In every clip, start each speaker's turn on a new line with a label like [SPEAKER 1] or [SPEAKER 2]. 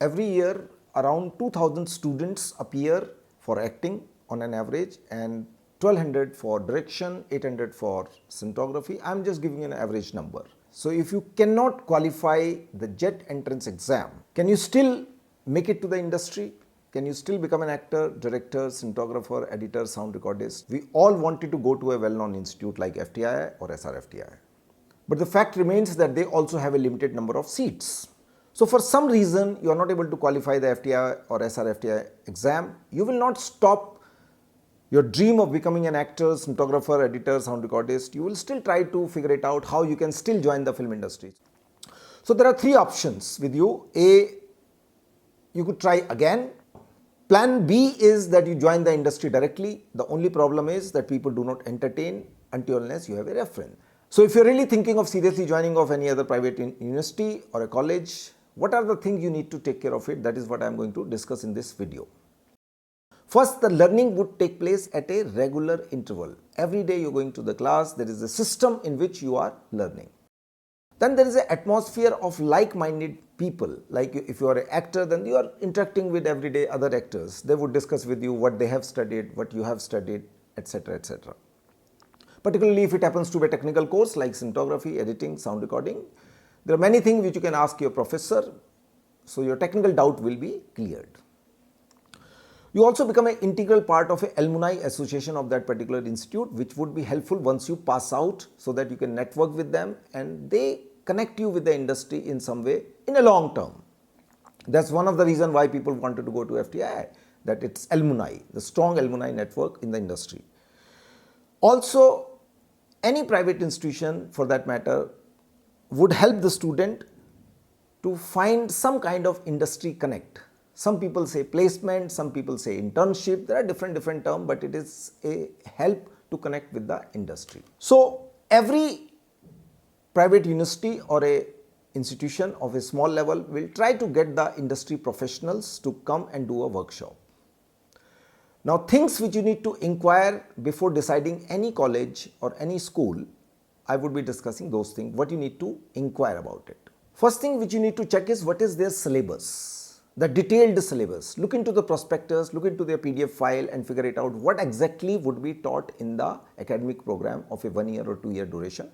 [SPEAKER 1] Every year, around 2000 students appear for acting on an average and 1200 for direction, 800 for cinematography. I'm just giving you an average number. So if you cannot qualify the JET entrance exam, can you still make it to the industry? Can you still become an actor, director, cinematographer, editor, sound recordist? We all wanted to go to a well-known institute like FTII or SRFTI. But the fact remains that they also have a limited number of seats. So for some reason you are not able to qualify the FTI or SRFTI exam, you will not stop your dream of becoming an actor, cinematographer, editor, sound recordist. You will still try to figure it out how you can still join the film industry. So there are three options with you. A, you could try again. Plan B is that you join the industry directly. The only problem is that people do not entertain until unless you have a reference. So if you're really thinking of seriously joining of any other private university or a college, what are the things you need to take care of it? That is what I'm going to discuss in this video. First, the learning would take place at a regular interval. Every day you're going to the class, there is a system in which you are learning. Then there is an atmosphere of like-minded people. Like if you are an actor, then you are interacting with everyday other actors. They would discuss with you what they have studied, what you have studied, etc., etc. Particularly if it happens to be a technical course like cinematography, editing, sound recording, there are many things which you can ask your professor, so your technical doubt will be cleared. You also become an integral part of an alumni association of that particular institute, which would be helpful once you pass out, so that you can network with them and they connect you with the industry in some way in a long term. That's one of the reasons why people wanted to go to FTI, that it's alumni, the strong alumni network in the industry. Also, any private institution for that matter would help the student to find some kind of industry connect. Some people say placement, some people say internship. There are different terms, but it is a help to connect with the industry. So every private university or a institution of a small level will try to get the industry professionals to come and do a workshop. Now, things which you need to inquire before deciding any college or any school, I would be discussing those things, what you need to inquire about it. First thing which you need to check is what is their syllabus, the detailed syllabus. Look into the prospectus, look into their PDF file and figure it out what exactly would be taught in the academic program of a 1 year or 2 year duration.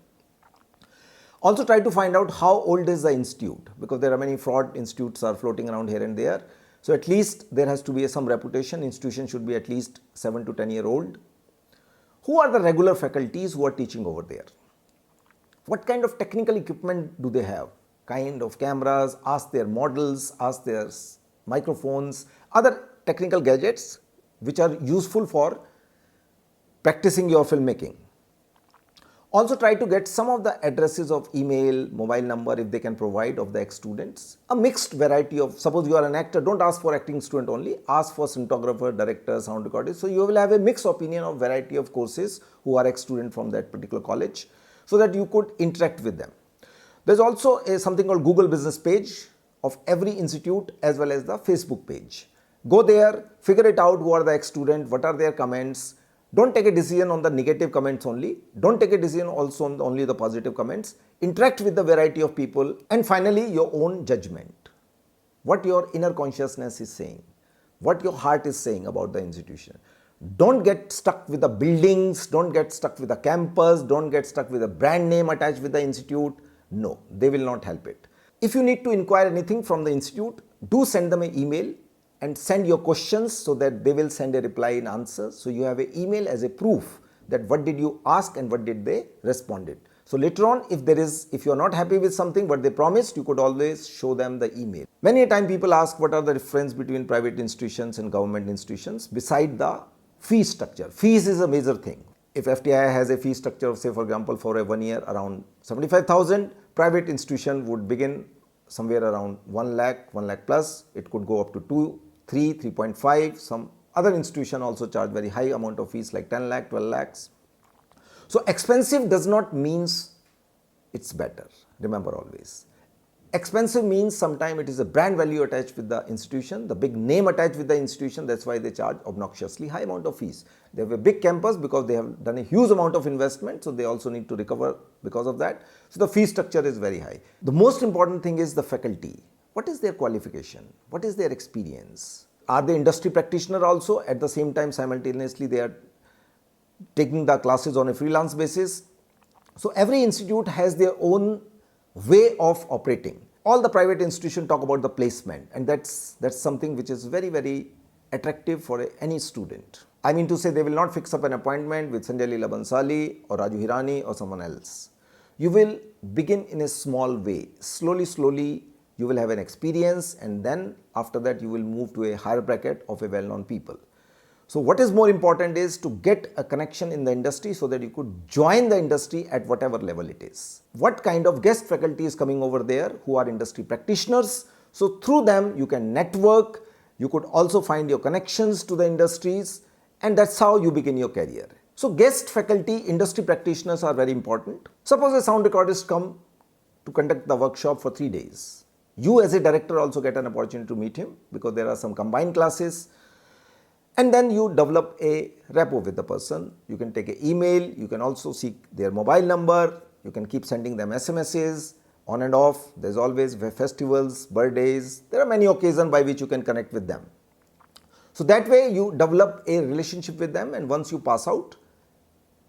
[SPEAKER 1] Also try to find out how old is the institute, because there are many fraud institutes are floating around here and there. So at least there has to be some reputation. Institution should be at least 7 to 10 year old. Who are the regular faculties who are teaching over there? What kind of technical equipment do they have? Kind of cameras, ask their models, ask their microphones, other technical gadgets which are useful for practicing your filmmaking. Also try to get some of the addresses of email, mobile number if they can provide of the ex-students. A mixed variety of, suppose you are an actor, don't ask for acting student only, ask for cinematographer, director, sound recordist. So you will have a mixed opinion of variety of courses who are ex-student from that particular college, so that you could interact with them. There's also something called Google business page of every institute as well as the Facebook page. Go there, figure it out who are the ex-student, what are their comments. Don't take a decision on the negative comments only. Don't take a decision also on only the positive comments. Interact with the variety of people, and finally your own judgment. What your inner consciousness is saying, what your heart is saying about the institution. Don't get stuck with the buildings, don't get stuck with the campus, don't get stuck with a brand name attached with the institute. No, they will not help it. If you need to inquire anything from the institute, do send them an email and send your questions so that they will send a reply in answer. So you have an email as a proof that what did you ask and what did they responded. So later on, if you are not happy with something what they promised, you could always show them the email. Many a time people ask what are the difference between private institutions and government institutions beside the fee structure. Fees is a major thing. If FTI has a fee structure of, say for example, for a 1 year around 75,000, private institution would begin somewhere around 1 lakh, 1 lakh plus. It could go up to 2, 3, 3.5. Some other institution also charge very high amount of fees like 10 lakh, 12 lakhs. So expensive does not means it's better. Remember always. Expensive means sometimes it is a brand value attached with the institution, the big name attached with the institution. That's why they charge obnoxiously high amount of fees. They have a big campus because they have done a huge amount of investment, so they also need to recover because of that. So the fee structure is very high. The most important thing is the faculty. what is their qualification? What is their experience? Are they industry practitioner also? At the same time, simultaneously, they are taking the classes on a freelance basis. So every institute has their own way of operating. All the private institutions talk about the placement, and that's something which is very, very attractive for any student. I mean to say, they will not fix up an appointment with Sanjay Leela Bhansali or Raju Hirani or someone else. You will begin in a small way. Slowly, you will have an experience, and then after that you will move to a higher bracket of a well-known people. So what is more important is to get a connection in the industry so that you could join the industry at whatever level it is. What kind of guest faculty is coming over there who are industry practitioners? So through them you can network, you could also find your connections to the industries, and that's how you begin your career. So guest faculty, industry practitioners are very important. Suppose a sound recordist come to conduct the workshop for 3 days. You as a director also get an opportunity to meet him because there are some combined classes. And then you develop a rapport with the person. You can take an email, you can also seek their mobile number, you can keep sending them SMSs on and off. There's always festivals, birthdays, there are many occasions by which you can connect with them. So that way you develop a relationship with them, and once you pass out,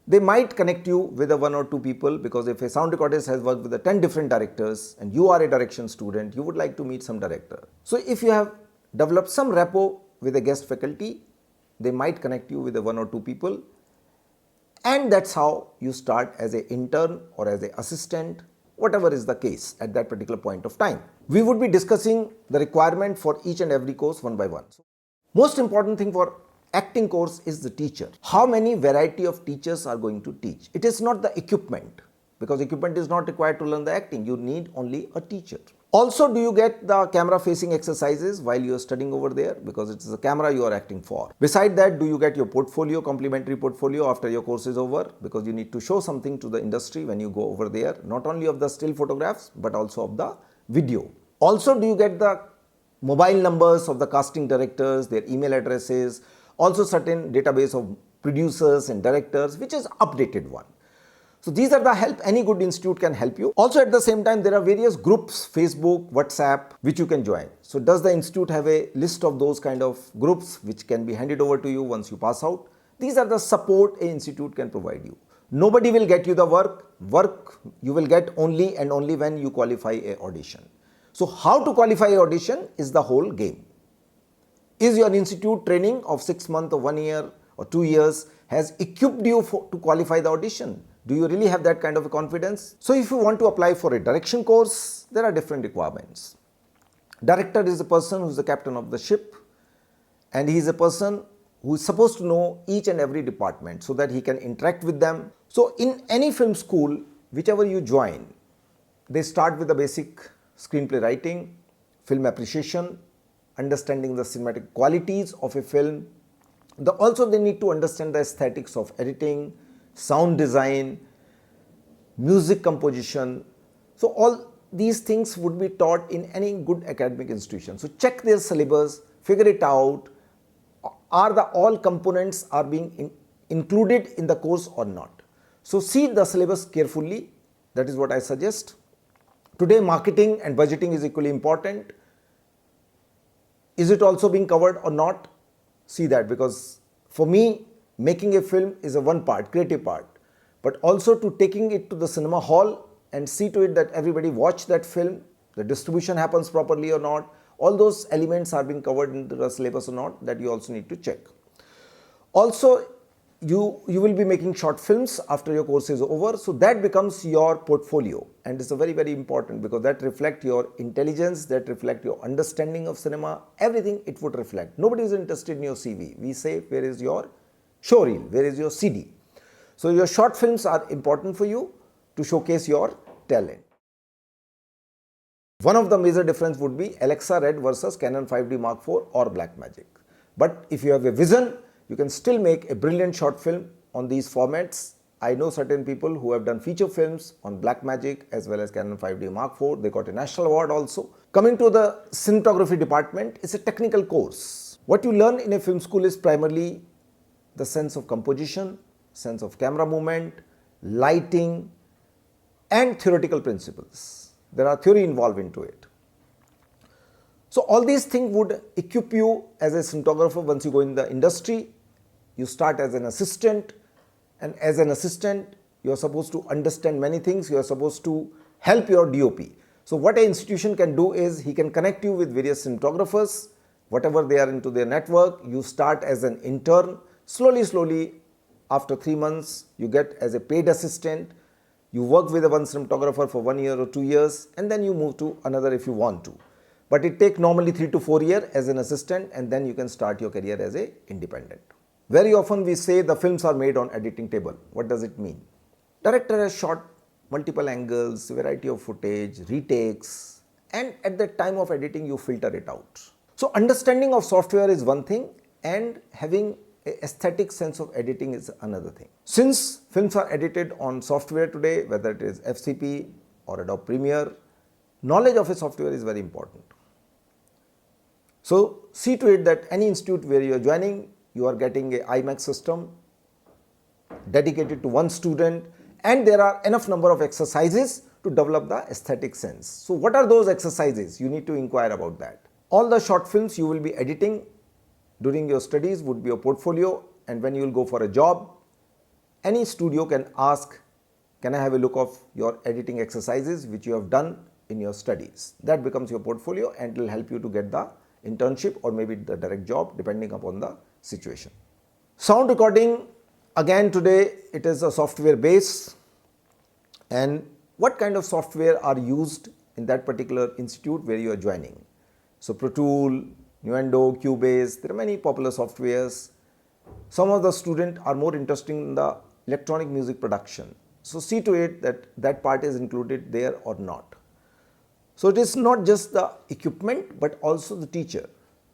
[SPEAKER 1] they might connect you with a 1 or 2 people, because if a sound recordist has worked with 10 different directors and you are a direction student, you would like to meet some director. So if you have developed some rapport with a guest faculty, they might connect you with a 1 or 2 people, and that's how you start as an intern or as an assistant, whatever is the case at that particular point of time. We would be discussing the requirement for each and every course one by one. Most important thing for acting course is the teacher. How many variety of teachers are going to teach? It is not the equipment, because equipment is not required to learn the acting. You need only a teacher. Also, do you get the camera facing exercises while you are studying over there? Because it is a camera you are acting for. Beside that, do you get your portfolio, complimentary portfolio after your course is over? Because you need to show something to the industry when you go over there, not only of the still photographs, but also of the video. Also, do you get the mobile numbers of the casting directors, their email addresses, also certain database of producers and directors, which is updated one. So these are the help any good institute can help you. Also at the same time, there are various groups, Facebook, WhatsApp, which you can join. So does the institute have a list of those kind of groups which can be handed over to you once you pass out? These are the support an institute can provide you. Nobody will get you the work. Work you will get only and only when you qualify a audition. So how to qualify an audition is the whole game. Is your institute training of 6 months or 1 year or 2 years has equipped you to qualify the audition? Do you really have that kind of a confidence? So if you want to apply for a direction course, there are different requirements. Director is a person who is the captain of the ship, and he is a person who is supposed to know each and every department so that he can interact with them. So in any film school, whichever you join, they start with the basic screenplay writing, film appreciation, understanding the cinematic qualities of a film. Also they need to understand the aesthetics of editing, sound design, music composition. So all these things would be taught in any good academic institution. So check their syllabus, figure it out. Are all components are being included in the course or not? So see the syllabus carefully. That is what I suggest. Today marketing and budgeting is equally important. Is it also being covered or not? See that, because for me, making a film is a one part, creative part, but also to taking it to the cinema hall and see to it that everybody watch that film, the distribution happens properly or not, all those elements are being covered in the syllabus or not, that you also need to check. Also, you will be making short films after your course is over, so that becomes your portfolio, and it's a very, very important, because that reflect your intelligence, that reflect your understanding of cinema, everything it would reflect. Nobody is interested in your CV. We say, where is your showreel, where is your CD? So your short films are important for you to showcase your talent. One of the major difference would be Alexa Red versus Canon 5D Mark IV or Blackmagic. But if you have a vision, you can still make a brilliant short film on these formats. I know certain people who have done feature films on Blackmagic as well as Canon 5D Mark IV. They got a national award also. Coming to the cinematography department, it's a technical course. What you learn in a film school is primarily the sense of composition, sense of camera movement, lighting, and theoretical principles. There are theory involved into it. So all these things would equip you as a cinematographer. Once you go in the industry, you start as an assistant, and as an assistant you are supposed to understand many things. You are supposed to help your DOP. So what an institution can do is he can connect you with various cinematographers, whatever they are into their network. You start as an intern, slowly after 3 months you get as a paid assistant. You work with one cinematographer for 1 year or 2 years, and then you move to another if you want to. But it takes normally 3 to 4 years as an assistant, and then you can start your career as a independent. Very often we say the films are made on editing table. What does it mean? Director has shot multiple angles, variety of footage, retakes, and at the time of editing you filter it out. So understanding of software is one thing, and having an aesthetic sense of editing is another thing. Since films are edited on software today, whether it is FCP or Adobe Premiere, knowledge of a software is very important. So see to it that any institute where you are joining, you are getting a IMAX system dedicated to one student, and there are enough number of exercises to develop the aesthetic sense. So what are those exercises? You need to inquire about that. All the short films you will be editing during your studies would be a portfolio, and when you will go for a job, any studio can ask, can I have a look of your editing exercises which you have done in your studies? That becomes your portfolio and it will help you to get the internship or maybe the direct job depending upon the situation. Sound recording, again today it is a software base, and what kind of software are used in that particular institute where you are joining? So Pro Tool, Nuendo, Cubase, there are many popular softwares. Some of the students are more interested in the electronic music production. So see to it that that part is included there or not. So it is not just the equipment but also the teacher.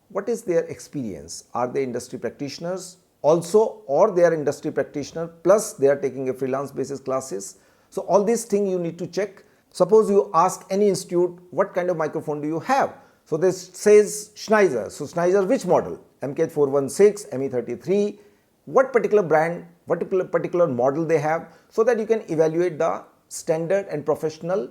[SPEAKER 1] What is their experience? Are they industry practitioners also, or they are industry practitioner plus they are taking a freelance basis classes? So all these things you need to check. Suppose you ask any institute, what kind of microphone do you have? So this says Sennheiser. So Sennheiser which model? MKH416, ME33, what particular brand, what particular model they have, so that you can evaluate the standard and professional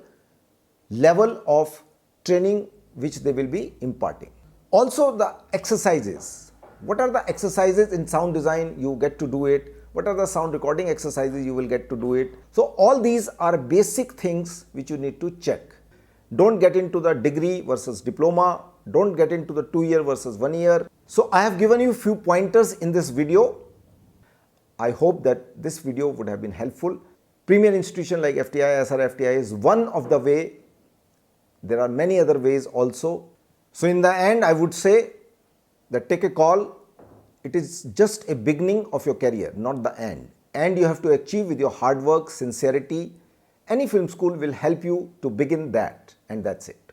[SPEAKER 1] level of training which they will be imparting. Also the exercises. What are the exercises in sound design? You get to do it. What are the sound recording exercises? You will get to do it. So all these are basic things which you need to check. Don't get into the degree versus diploma. Don't get into the 2-year versus 1 year. So I have given you few pointers in this video. I hope that this video would have been helpful. Premier institution like FTI, SRFTI is one of the way. There are many other ways also. So in the end, I would say that take a call. It is just a beginning of your career, not the end. And you have to achieve with your hard work, sincerity. Any film school will help you to begin that, and that's it.